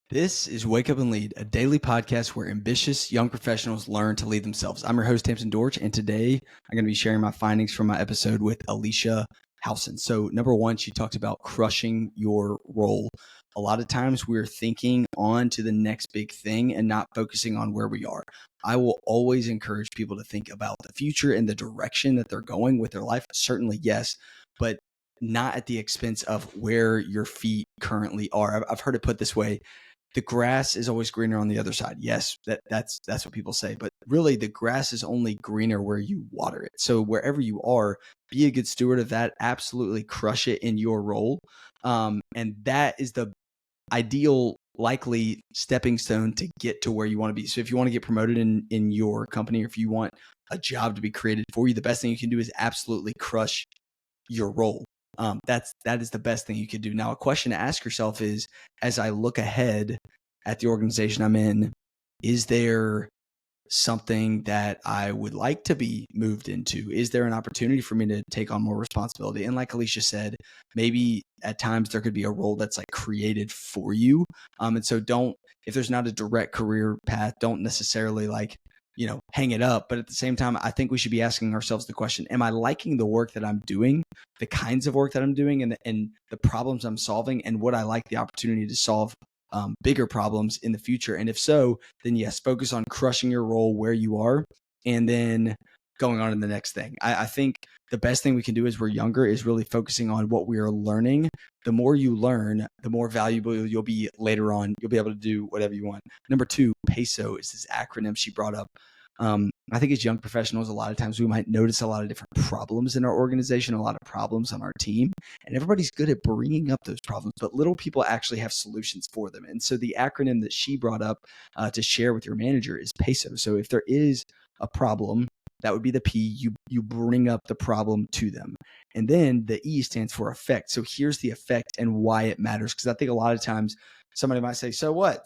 This is Wake Up and Lead, a daily podcast where ambitious young professionals learn to lead themselves. I'm your host, Tamsin Dorch, and today I'm going to be sharing my findings from my episode with Alicia Howson. So, number one, she talked about crushing your role. A lot of times we're thinking on to the next big thing and not focusing on where we are. I will always encourage people to think about the future and the direction that they're going with their life. Certainly, yes, but not at the expense of where your feet currently are. I've heard it put this way: the grass is always greener on the other side. Yes, that's what people say, but really the grass is only greener where you water it. So wherever you are, be a good steward of that. Absolutely crush it in your role, and that is the ideal, likely stepping stone to get to where you want to be. So if you want to get promoted in your company, or if you want a job to be created for you, the best thing you can do is absolutely crush your role. That is the best thing you could do. Now, a question to ask yourself is, as I look ahead at the organization I'm in, is there something that I would like to be moved into? Is there an opportunity for me to take on more responsibility? And like Alicia said, maybe at times there could be a role that's like created for you. And so if there's not a direct career path, don't necessarily hang it up. But at the same time, I think we should be asking ourselves the question, am I liking the work that I'm doing, the kinds of work that I'm doing, and the problems I'm solving? And would I like the opportunity to solve bigger problems in the future? And if so, then yes, focus on crushing your role where you are and then going on to the next thing. I think the best thing we can do as we're younger is really focusing on what we are learning. The more you learn, the more valuable you'll be later on. You'll be able to do whatever you want. Number two, PESO is this acronym she brought up. I think as young professionals, a lot of times we might notice a lot of different problems in our organization, a lot of problems on our team, and everybody's good at bringing up those problems, but little people actually have solutions for them. And so the acronym that she brought up to share with your manager is PESO. So if there is a problem, that would be the P. You bring up the problem to them. And then the E stands for effect. So here's the effect and why it matters. Because I think a lot of times somebody might say, so what?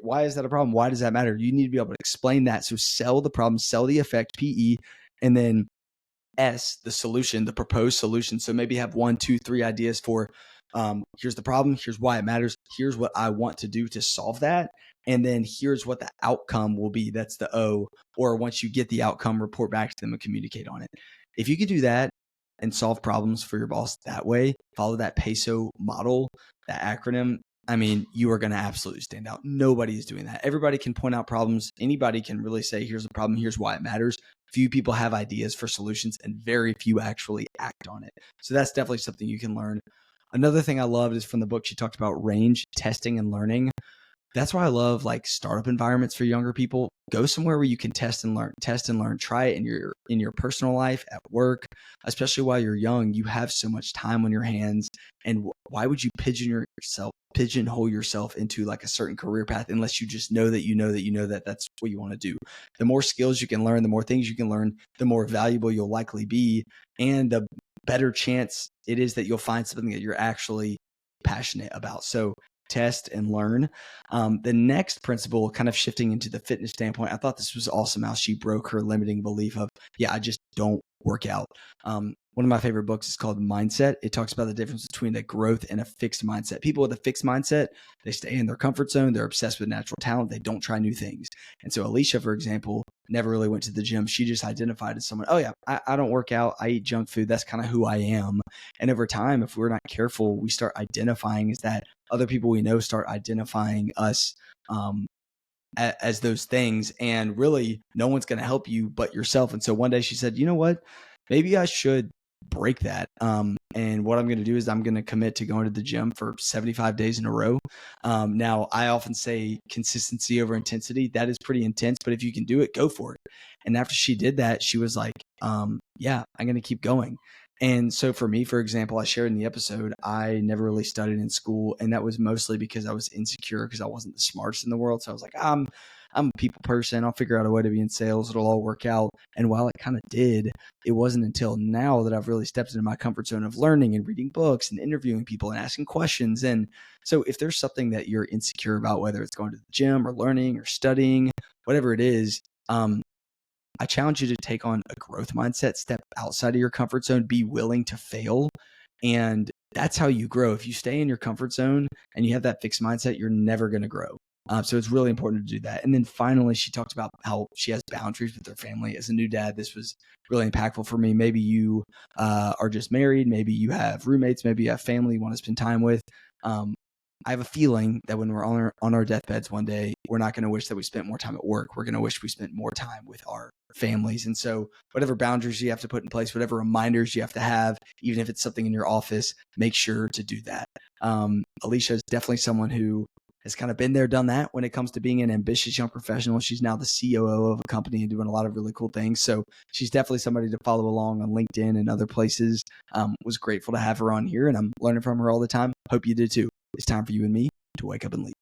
Why is that a problem? Why does that matter? You need to be able to explain that. So sell the problem, sell the effect, PE, and then S, the solution, the proposed solution. So maybe have 1, 2, 3 ideas for here's the problem, here's why it matters, here's what I want to do to solve that, and then here's what the outcome will be. That's the O. Or once you get the outcome, report back to them and communicate on it. If you could do that and solve problems for your boss that way, follow that PESO model, that acronym, I mean, you are going to absolutely stand out. Nobody is doing that. Everybody can point out problems. Anybody can really say, here's a problem, here's why it matters. Few people have ideas for solutions, and very few actually act on it. So that's definitely something you can learn. Another thing I loved is from the book, she talked about range, testing, and learning. That's why I love like startup environments for younger people. Go somewhere where you can test and learn, try it in your personal life, at work, especially while you're young. You have so much time on your hands. And why would you pigeonhole yourself into like a certain career path unless you just know that that's what you want to do? The more skills you can learn, the more things you can learn, the more valuable you'll likely be, and the better chance it is that you'll find something that you're actually passionate about. So test and learn. The next principle, kind of shifting into the fitness standpoint, I thought this was awesome how she broke her limiting belief of, I just don't work out. One of my favorite books is called Mindset. It talks about the difference between a growth and a fixed mindset. People with a fixed mindset, they stay in their comfort zone. They're obsessed with natural talent. They don't try new things. And so Alicia, for example, never really went to the gym. She just identified as someone, I don't work out. I eat junk food. That's kind of who I am. And over time, if we're not careful, we start identifying as that. Other people we know start identifying us as those things. And really, no one's going to help you but yourself. And so one day she said, you know what? Maybe I should break that. And what I'm going to do is I'm going to commit to going to the gym for 75 days in a row. Now, I often say consistency over intensity. That is pretty intense, but if you can do it, go for it. And after she did that, she was like, I'm going to keep going. And so for me, for example, I shared in the episode, I never really studied in school. And that was mostly because I was insecure because I wasn't the smartest in the world. So I was like, I'm a people person. I'll figure out a way to be in sales. It'll all work out. And while it kind of did, it wasn't until now that I've really stepped into my comfort zone of learning and reading books and interviewing people and asking questions. And so if there's something that you're insecure about, whether it's going to the gym or learning or studying, whatever it is, I challenge you to take on a growth mindset, step outside of your comfort zone, be willing to fail, And that's how you grow. If you stay in your comfort zone and you have that fixed mindset, you're never going to grow. So it's really important to do that. And then finally, she talked about how she has boundaries with her family. As a new dad, this was really impactful for me. Maybe you are just married. Maybe you have roommates. Maybe you have family you want to spend time with. I have a feeling that when we're on our deathbeds one day, we're not going to wish that we spent more time at work. We're going to wish we spent more time with our families. And so whatever boundaries you have to put in place, whatever reminders you have to have, even if it's something in your office, make sure to do that. Alicia is definitely someone who has kind of been there, done that when it comes to being an ambitious young professional. She's now the COO of a company and doing a lot of really cool things. So she's definitely somebody to follow along on LinkedIn and other places. Was grateful to have her on here, and I'm learning from her all the time. Hope you did too. It's time for you and me to wake up and lead.